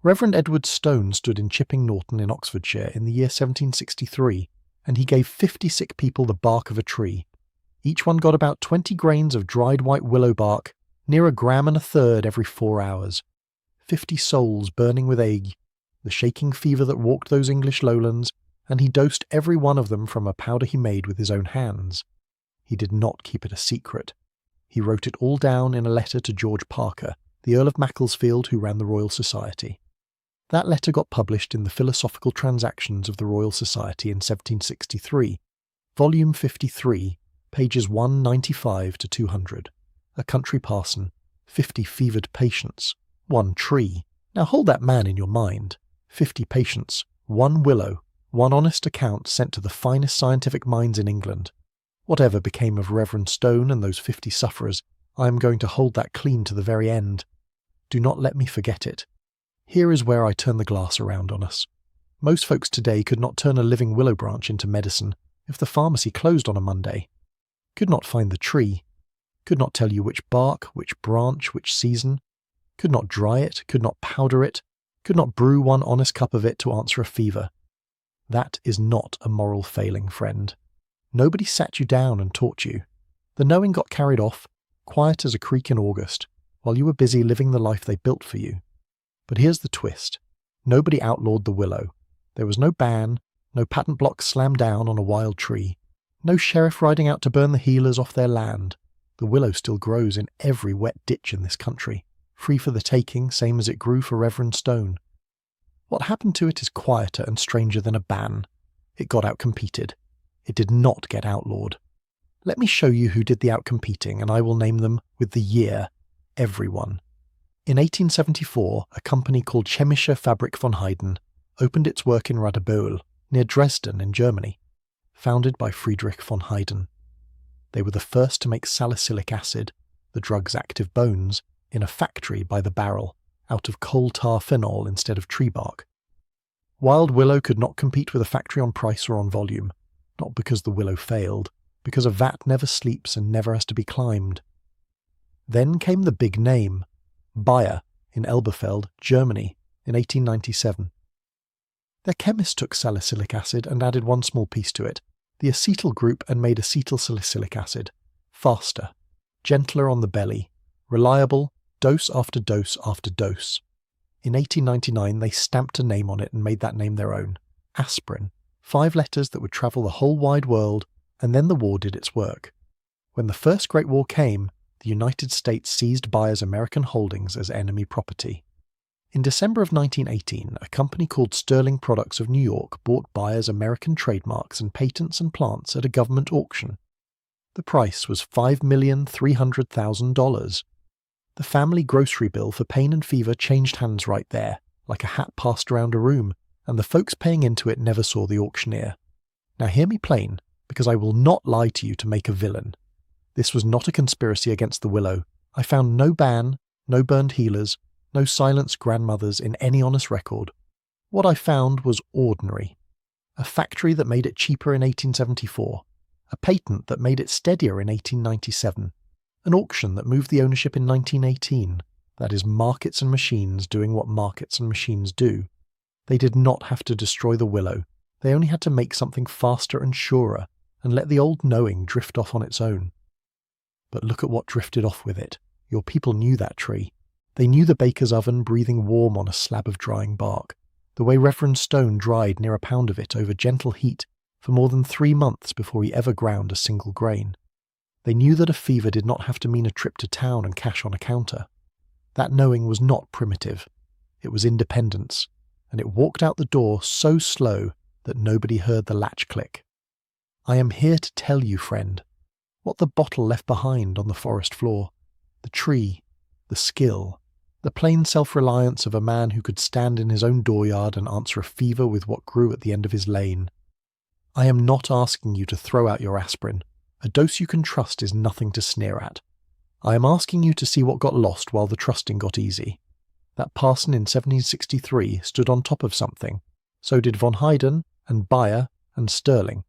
Reverend Edward Stone stood in Chipping Norton in Oxfordshire in the year 1763, and he gave 50 sick people the bark of a tree. Each one got about 20 grains of dried white willow bark, near 1.33 grams every 4 hours. 50 souls burning with ague, the shaking fever that walked those English lowlands, and he dosed every one of them from a powder he made with his own hands. He did not keep it a secret. He wrote it all down in a letter to George Parker, the Earl of Macclesfield who ran the Royal Society. That letter got published in the Philosophical Transactions of the Royal Society in 1763, volume 53, pages 195 to 200. A country parson, 50 fevered patients, 1 tree. Now hold that man in your mind. 50 patients, 1 willow, 1 honest account sent to the finest scientific minds in England. Whatever became of Reverend Stone and those 50 sufferers, I am going to hold that clean to the very end. Do not let me forget it. Here is where I turn the glass around on us. Most folks today could not turn a living willow branch into medicine if the pharmacy closed on a Monday. Could not find the tree. Could not tell you which bark, which branch, which season. Could not dry it, could not powder it, could not brew 1 honest cup of it to answer a fever. That is not a moral failing, friend. Nobody sat you down and taught you. The knowing got carried off, quiet as a creek in August, while you were busy living the life they built for you. But here's the twist. Nobody outlawed the willow. There was no ban, no patent block slammed down on a wild tree, no sheriff riding out to burn the healers off their land. The willow still grows in every wet ditch in this country, free for the taking, same as it grew for Reverend Stone. What happened to it is quieter and stranger than a ban. It got outcompeted. It did not get outlawed. Let me show you who did the outcompeting, and I will name them with the year, everyone. In 1874, a company called Chemische Fabrik von Heyden opened its work in Radebeul, near Dresden in Germany, founded by Friedrich von Heyden. They were the first to make salicylic acid, the drug's active bones, in a factory by the barrel, out of coal tar phenol instead of tree bark. Wild willow could not compete with a factory on price or on volume, not because the willow failed, because a vat never sleeps and never has to be climbed. Then came the big name, Bayer, in Elberfeld, Germany, in 1897. Their chemist took salicylic acid and added 1 small piece to it, the acetyl group, and made acetyl salicylic acid. Faster, gentler on the belly, reliable, dose after dose after dose. In 1899 they stamped a name on it and made that name their own. Aspirin. 5 letters that would travel the whole wide world, and then the war did its work. When the First Great War came, the United States seized Bayer's American holdings as enemy property. In December of 1918, a company called Sterling Products of New York bought Bayer's American trademarks and patents and plants at a government auction. The price was $5,300,000. The family grocery bill for pain and fever changed hands right there, like a hat passed around a room, and the folks paying into it never saw the auctioneer. Now hear me plain, because I will not lie to you to make a villain. This was not a conspiracy against the willow. I found no ban, no burned healers, no silenced grandmothers in any honest record. What I found was ordinary. A factory that made it cheaper in 1874, a patent that made it steadier in 1897, an auction that moved the ownership in 1918. That is markets and machines doing what markets and machines do. They did not have to destroy the willow. They only had to make something faster and surer, and let the old knowing drift off on its own. But look at what drifted off with it. Your people knew that tree. They knew the baker's oven breathing warm on a slab of drying bark, the way Reverend Stone dried near 1 pound of it over gentle heat for more than 3 months before he ever ground a single grain. They knew that a fever did not have to mean a trip to town and cash on a counter. That knowing was not primitive. It was independence, and it walked out the door so slow that nobody heard the latch click. I am here to tell you, friend, what the bottle left behind on the forest floor, the tree, the skill, the plain self-reliance of a man who could stand in his own dooryard and answer a fever with what grew at the end of his lane. I am not asking you to throw out your aspirin. A dose you can trust is nothing to sneer at. I am asking you to see what got lost while the trusting got easy. That parson in 1763 stood on top of something. So did von Heyden and Bayer and Sterling.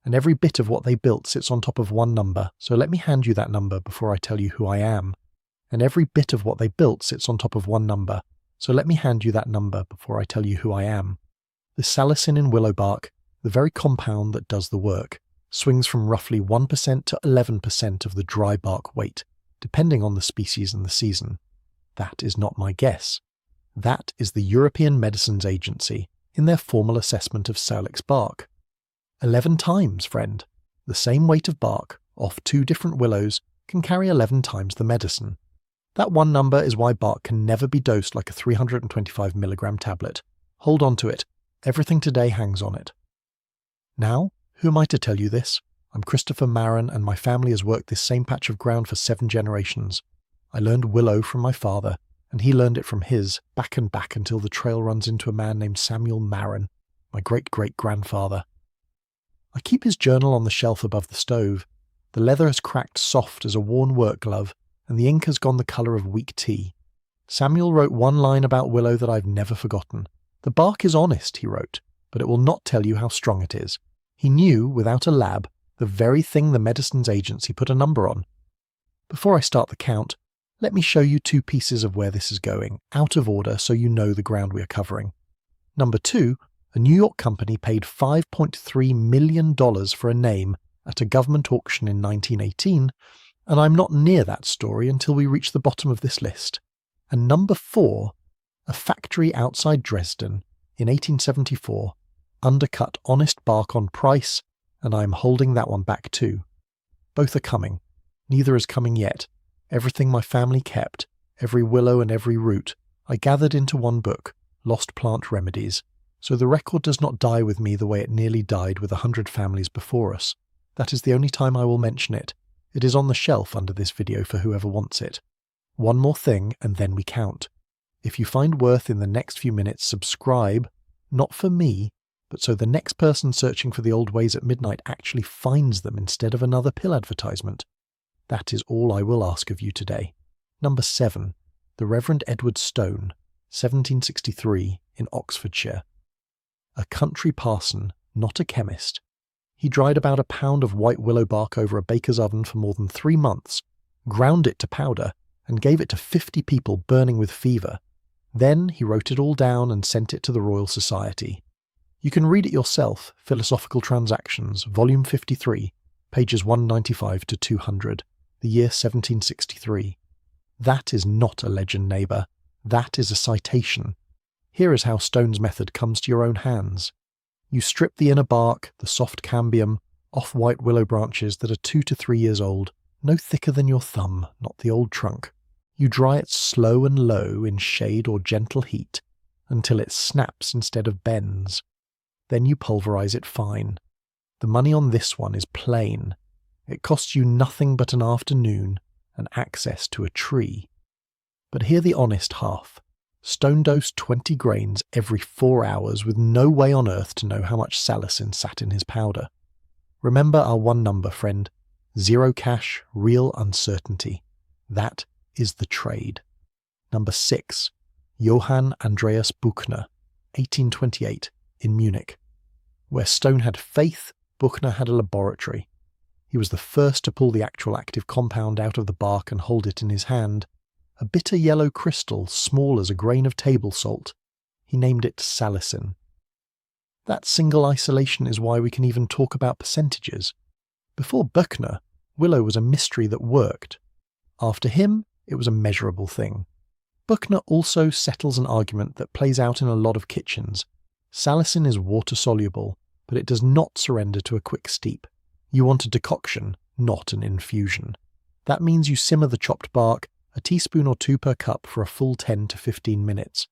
And every bit of what they built sits on top of 1 number, so let me hand you that number before I tell you who I am. And every bit of what they built sits on top of 1 number, So let me hand you that number before I tell you who I am. The salicin in willow bark, the very compound that does the work, swings from roughly 1% to 11% of the dry bark weight, depending on the species and the season. That is not my guess. That is the European Medicines Agency in their formal assessment of Salix bark. 11 times, friend. The same weight of bark, off 2 different willows, can carry 11 times the medicine. That one number is why bark can never be dosed like a 325 milligram tablet. Hold on to it. Everything today hangs on it. Now, who am I to tell you this? I'm Christopher Marin, and my family has worked this same patch of ground for 7 generations. I learned willow from my father, and he learned it from his, back and back until the trail runs into a man named Samuel Marin, my great-great-grandfather. I keep his journal on the shelf above the stove. The leather has cracked soft as a worn work glove, and the ink has gone the colour of weak tea. Samuel wrote one line about willow that I've never forgotten. The bark is honest, he wrote, but it will not tell you how strong it is. He knew, without a lab, the very thing the Medicines Agency put a number on. Before I start the count, let me show you 2 pieces of where this is going, out of order so you know the ground we are covering. Number 2, a New York company paid $5.3 million for a name at a government auction in 1918, and I'm not near that story until we reach the bottom of this list. And number 4, a factory outside Dresden in 1874 undercut honest bark on price, and I'm holding that one back too. Both are coming. Neither is coming yet. Everything my family kept, every willow and every root, I gathered into one book, Lost Plant Remedies, so the record does not die with me the way it nearly died with 100 families before us. That is the only time I will mention it. It is on the shelf under this video for whoever wants it. One more thing, and then we count. If you find worth in the next few minutes, subscribe, not for me, but so the next person searching for the old ways at midnight actually finds them instead of another pill advertisement. That is all I will ask of you today. Number 7. The Reverend Edward Stone, 1763, in Oxfordshire. A country parson, not a chemist. He dried about a pound of white willow bark over a baker's oven for more than 3 months, ground it to powder, and gave it to 50 people burning with fever. Then he wrote it all down and sent it to the Royal Society. You can read it yourself, Philosophical Transactions, Volume 53, pages 195 to 200, the year 1763. That is not a legend, neighbour. That is a citation. Here is how Stone's method comes to your own hands. You strip the inner bark, the soft cambium, off white willow branches that are 2 to 3 years old, no thicker than your thumb, not the old trunk. You dry it slow and low in shade or gentle heat until it snaps instead of bends. Then you pulverize it fine. The money on this one is plain. It costs you nothing but an afternoon and access to a tree. But hear the honest half. Stone dosed 20 grains every 4 hours with no way on earth to know how much salicin sat in his powder. Remember our one number, friend. 0 cash, real uncertainty. That is the trade. Number 6. Johann Andreas Buchner, 1828, in Munich. Where Stone had faith, Buchner had a laboratory. He was the first to pull the actual active compound out of the bark and hold it in his hand. A bitter yellow crystal, small as a grain of table salt. He named it salicin. That single isolation is why we can even talk about percentages. Before Buchner, willow was a mystery that worked. After him, it was a measurable thing. Buchner also settles an argument that plays out in a lot of kitchens. Salicin is water-soluble, but it does not surrender to a quick steep. You want a decoction, not an infusion. That means you simmer the chopped bark, a teaspoon or 2 per cup, for a full 10 to 15 minutes.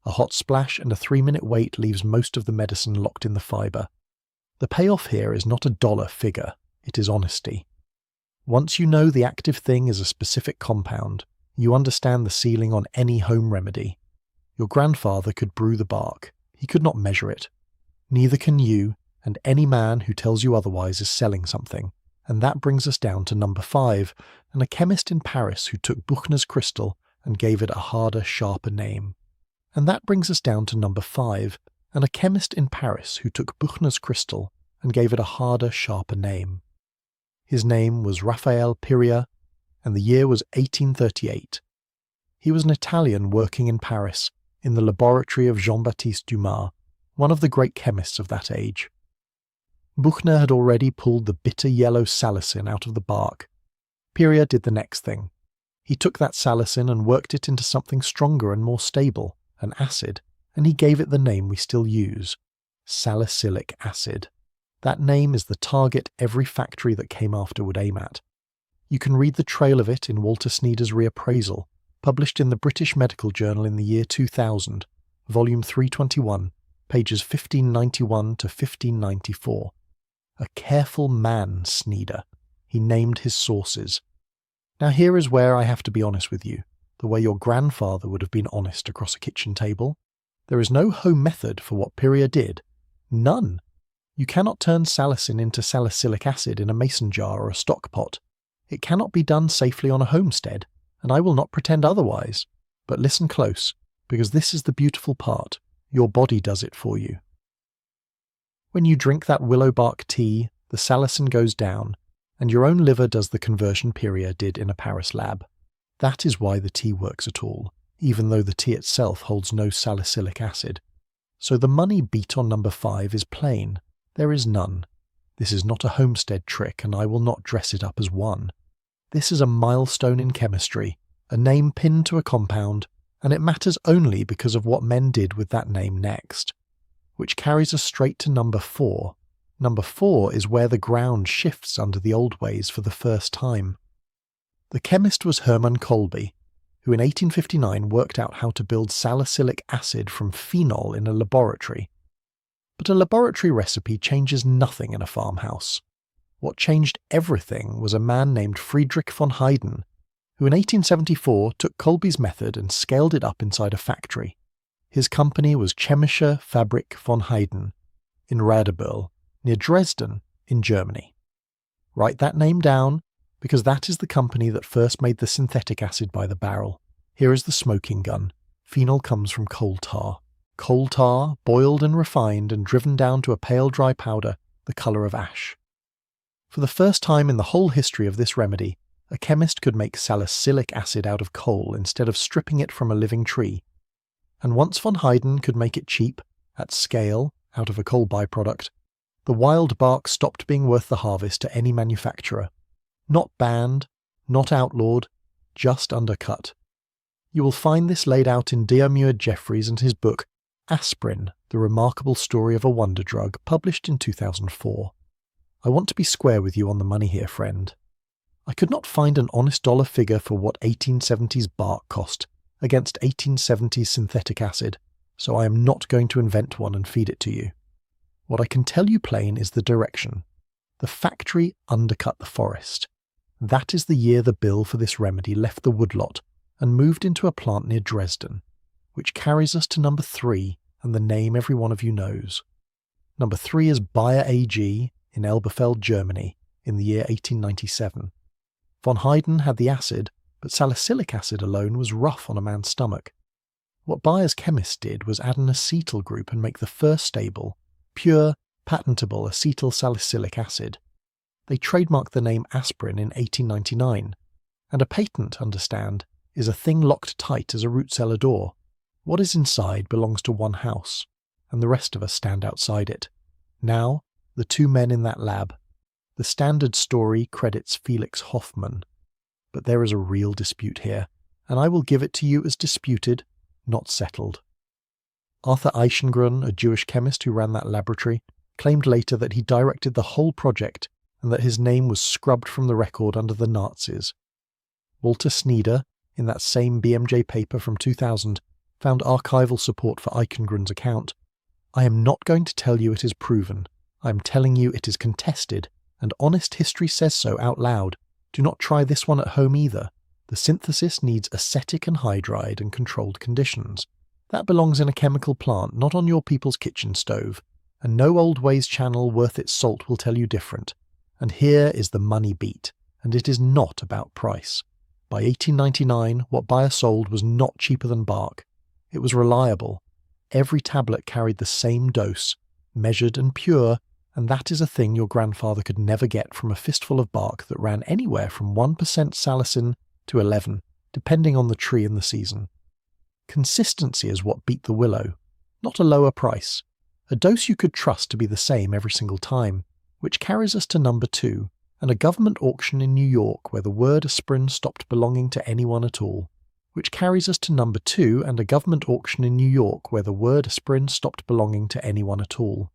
A hot splash and a 3-minute wait leaves most of the medicine locked in the fibre. The payoff here is not a dollar figure, it is honesty. Once you know the active thing is a specific compound, you understand the ceiling on any home remedy. Your grandfather could brew the bark. He could not measure it. Neither can you, and any man who tells you otherwise is selling something. And that brings us down to number 5, and a chemist in Paris who took Buchner's crystal and gave it a harder, sharper name. And that brings us down to number 5, and a chemist in Paris who took Buchner's crystal and gave it a harder, sharper name. His name was Raphael Piria, and the year was 1838. He was an Italian working in Paris, in the laboratory of Jean-Baptiste Dumas, one of the great chemists of that age. Buchner had already pulled the bitter yellow salicin out of the bark. Perrier did the next thing. He took that salicin and worked it into something stronger and more stable, an acid, and he gave it the name we still use, salicylic acid. That name is the target every factory that came after would aim at. You can read the trail of it in Walter Sneeder's reappraisal, published in the British Medical Journal in the year 2000, volume 321, pages 1591 to 1594. A careful man, Sneeder. He named his sources. Now here is where I have to be honest with you, the way your grandfather would have been honest across a kitchen table. There is no home method for what Perrier did. None. You cannot turn salicin into salicylic acid in a mason jar or a stock pot. It cannot be done safely on a homestead, and I will not pretend otherwise. But listen close, because this is the beautiful part. Your body does it for you. When you drink that willow bark tea, the salicin goes down, and your own liver does the conversion Perrier did in a Paris lab. That is why the tea works at all, even though the tea itself holds no salicylic acid. So the money beat on number 5 is plain. There is none. This is not a homestead trick, and I will not dress it up as one. This is a milestone in chemistry, a name pinned to a compound, and it matters only because of what men did with that name next. Which carries us straight to number 4. Number 4 is where the ground shifts under the old ways for the first time. The chemist was Hermann Kolbe, who in 1859 worked out how to build salicylic acid from phenol in a laboratory. But a laboratory recipe changes nothing in a farmhouse. What changed everything was a man named Friedrich von Heyden, who in 1874 took Kolbe's method and scaled it up inside a factory. His company was Chemische Fabrik von Heyden in Radebeul, near Dresden, in Germany. Write that name down, because that is the company that first made the synthetic acid by the barrel. Here is the smoking gun. Phenol comes from coal tar. Coal tar, boiled and refined and driven down to a pale dry powder, the colour of ash. For the first time in the whole history of this remedy, a chemist could make salicylic acid out of coal instead of stripping it from a living tree. And once von Heyden could make it cheap, at scale, out of a coal byproduct, the wild bark stopped being worth the harvest to any manufacturer. Not banned, not outlawed, just undercut. You will find this laid out in Diarmuid Jeffreys and his book, Aspirin, The Remarkable Story of a Wonder Drug, published in 2004. I want to be square with you on the money here, friend. I could not find an honest dollar figure for what 1870s bark cost against 1870s synthetic acid, so I am not going to invent one and feed it to you. What I can tell you plain is the direction. The factory undercut the forest. That is the year the bill for this remedy left the woodlot and moved into a plant near Dresden, which carries us to number 3 and the name every one of you knows. Number 3 is Bayer AG in Elberfeld, Germany, in the year 1897. Von Heyden had the acid, but salicylic acid alone was rough on a man's stomach. What Bayer's chemists did was add an acetyl group and make the first stable, pure, patentable acetyl salicylic acid. They trademarked the name Aspirin in 1899, and a patent, understand, is a thing locked tight as a root cellar door. What is inside belongs to one house, and the rest of us stand outside it. Now, the 2 men in that lab. The standard story credits Felix Hoffmann. But there is a real dispute here, and I will give it to you as disputed, not settled. Arthur Eichengrun, a Jewish chemist who ran that laboratory, claimed later that he directed the whole project and that his name was scrubbed from the record under the Nazis. Walter Sneeder, in that same BMJ paper from 2000, found archival support for Eichengrun's account. I am not going to tell you it is proven. I am telling you it is contested, and honest history says so out loud. Do not try this one at home either. The synthesis needs acetic anhydride and controlled conditions. That belongs in a chemical plant, not on your people's kitchen stove. And no old ways channel worth its salt will tell you different. And here is the money beat, and it is not about price. By 1899, what Bayer sold was not cheaper than bark. It was reliable. Every tablet carried the same dose, measured and pure, and that is a thing your grandfather could never get from a fistful of bark that ran anywhere from 1% salicin to 11, depending on the tree and the season. Consistency is what beat the willow, not a lower price. A dose you could trust to be the same every single time, which carries us to number 2, and a government auction in New York where the word aspirin stopped belonging to anyone at all. Which carries us to number 2 and a government auction in New York where the word aspirin stopped belonging to anyone at all.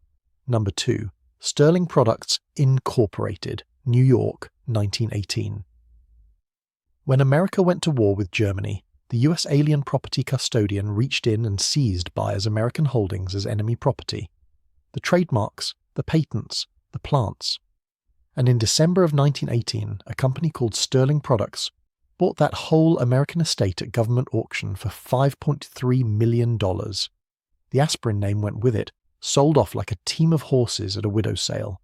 Number 2. Sterling Products Incorporated, New York, 1918. When America went to war with Germany, the US alien property custodian reached in and seized buyers' American holdings as enemy property. The trademarks, the patents, the plants. And in December of 1918, a company called Sterling Products bought that whole American estate at government auction for $5.3 million. The aspirin name went with it, sold off like a team of horses at a widow's sale.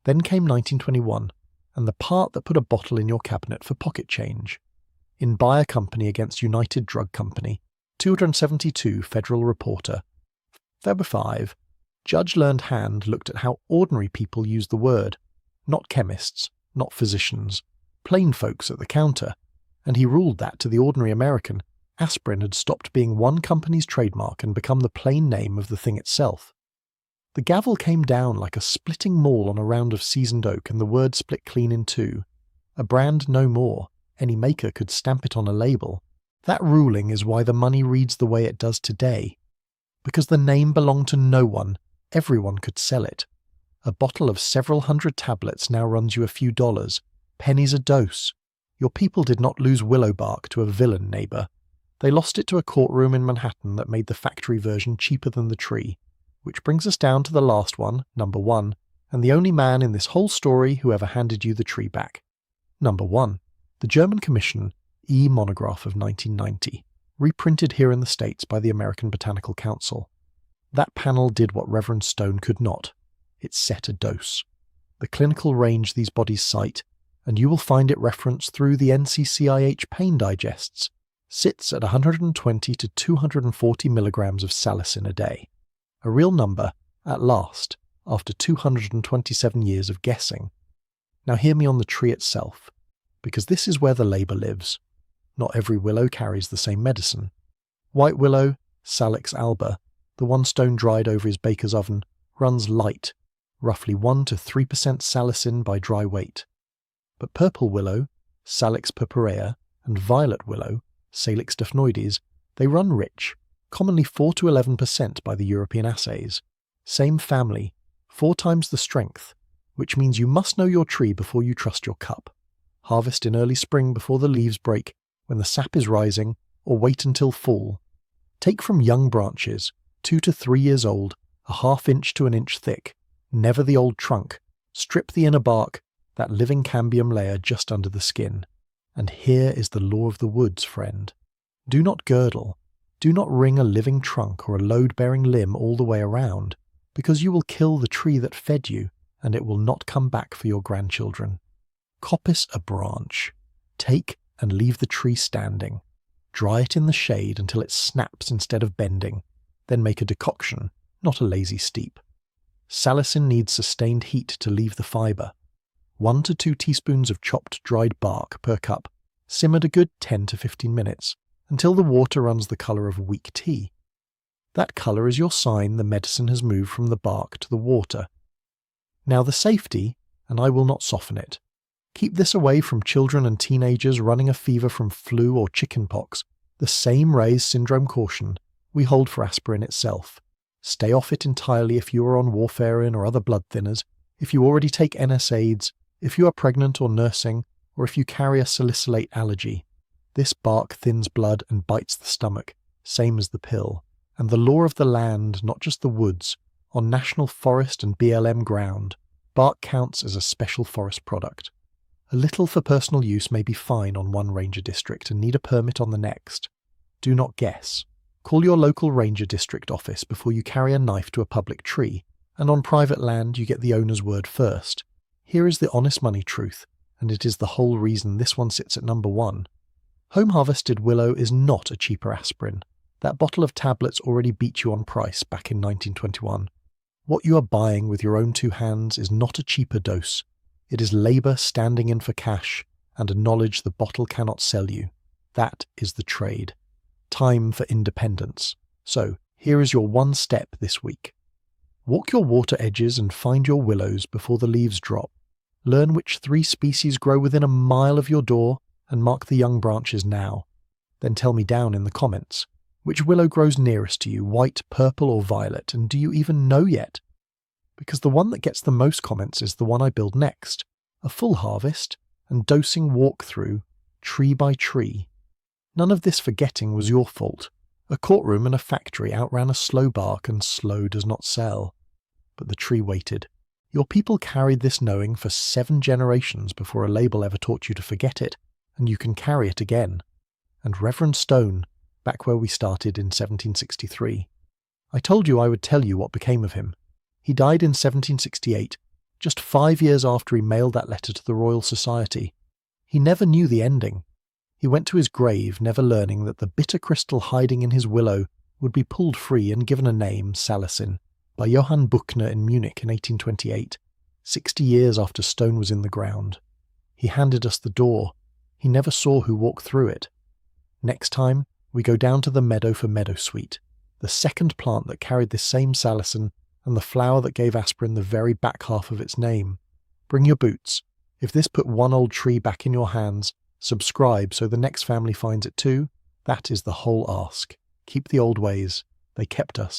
Then came 1921, and the part that put a bottle in your cabinet for pocket change. In Bayer Company against United Drug Company, 272 Federal Reporter. Feb 5, Judge Learned Hand looked at how ordinary people use the word, not chemists, not physicians, plain folks at the counter, and he ruled that to the ordinary American, aspirin had stopped being one company's trademark and become the plain name of the thing itself. The gavel came down like a splitting maul on a round of seasoned oak, and the word split clean in two. A brand no more, any maker could stamp it on a label. That ruling is why the money reads the way it does today. Because the name belonged to no one, everyone could sell it. A bottle of several hundred tablets now runs you a few dollars, pennies a dose. Your people did not lose willow bark to a villain neighbour. They lost it to a courtroom in Manhattan that made the factory version cheaper than the tree. Which brings us down to the last one, number 1, and the only man in this whole story who ever handed you the tree back. Number 1. The German Commission, E-Monograph of 1990, reprinted here in the States by the American Botanical Council. That panel did what Reverend Stone could not. It set a dose. The clinical range these bodies cite, and you will find it referenced through the NCCIH pain digests, sits at 120 to 240 milligrams of salicin a day. A real number, at last, after 227 years of guessing. Now hear me on the tree itself, because this is where the labour lives. Not every willow carries the same medicine. White willow, Salix alba, the one stone dried over his baker's oven, runs light, roughly 1 to 3% salicin by dry weight. But purple willow, Salix purpurea, and violet willow, Salix daphnoides, they run rich, commonly 4 to 11% by the European assays. Same family, 4 times the strength, which means you must know your tree before you trust your cup. Harvest in early spring before the leaves break, when the sap is rising, or wait until fall. Take from young branches, 2 to 3 years old, a ½ inch to an inch thick, never the old trunk, strip the inner bark, that living cambium layer just under the skin. And here is the law of the woods, friend. Do not girdle. Do not ring a living trunk or a load-bearing limb all the way around, because you will kill the tree that fed you, and it will not come back for your grandchildren. Coppice a branch. Take and leave the tree standing. Dry it in the shade until it snaps instead of bending. Then make a decoction, not a lazy steep. Salicin needs sustained heat to leave the fibre. 1 to 2 teaspoons of chopped dried bark per cup, simmered a good 10 to 15 minutes, until the water runs the colour of weak tea. That colour is your sign the medicine has moved from the bark to the water. Now the safety, and I will not soften it. Keep this away from children and teenagers running a fever from flu or chickenpox, the same Ray's syndrome caution we hold for aspirin itself. Stay off it entirely if you are on warfarin or other blood thinners, if you already take NSAIDs, if you are pregnant or nursing, or if you carry a salicylate allergy. This bark thins blood and bites the stomach, same as the pill, and the law of the land, not just the woods, on national forest and BLM ground, bark counts as a special forest product. A little for personal use may be fine on one ranger district and need a permit on the next. Do not guess. Call your local ranger district office before you carry a knife to a public tree, and on private land you get the owner's word first. Here is the honest money truth, and it is the whole reason this one sits at number 1. Home-harvested willow is not a cheaper aspirin. That bottle of tablets already beat you on price back in 1921. What you are buying with your own 2 hands is not a cheaper dose. It is labour standing in for cash, and a knowledge the bottle cannot sell you. That is the trade. Time for independence. So, here is your one step this week. Walk your water edges and find your willows before the leaves drop. Learn which 3 species grow within a mile of your door and mark the young branches now. Then tell me down in the comments, which willow grows nearest to you, white, purple or violet, and do you even know yet? Because the one that gets the most comments is the one I build next, a full harvest and dosing walkthrough, tree by tree. None of this forgetting was your fault. A courtroom and a factory outran a slow bark, and slow does not sell. But the tree waited. Your people carried this knowing for 7 generations before a label ever taught you to forget it, and you can carry it again. And Reverend Stone, back where we started in 1763. I told you I would tell you what became of him. He died in 1768, just 5 years after he mailed that letter to the Royal Society. He never knew the ending. He went to his grave never learning that the bitter crystal hiding in his willow would be pulled free and given a name, salicin, by Johann Buchner in Munich in 1828, 60 years after Stone was in the ground. He handed us the door. He never saw who walked through it. Next time, we go down to the meadow for meadowsweet, the second plant that carried this same salicin and the flower that gave aspirin the very back half of its name. Bring your boots. If this put one old tree back in your hands, subscribe so the next family finds it too. That is the whole ask. Keep the old ways. They kept us.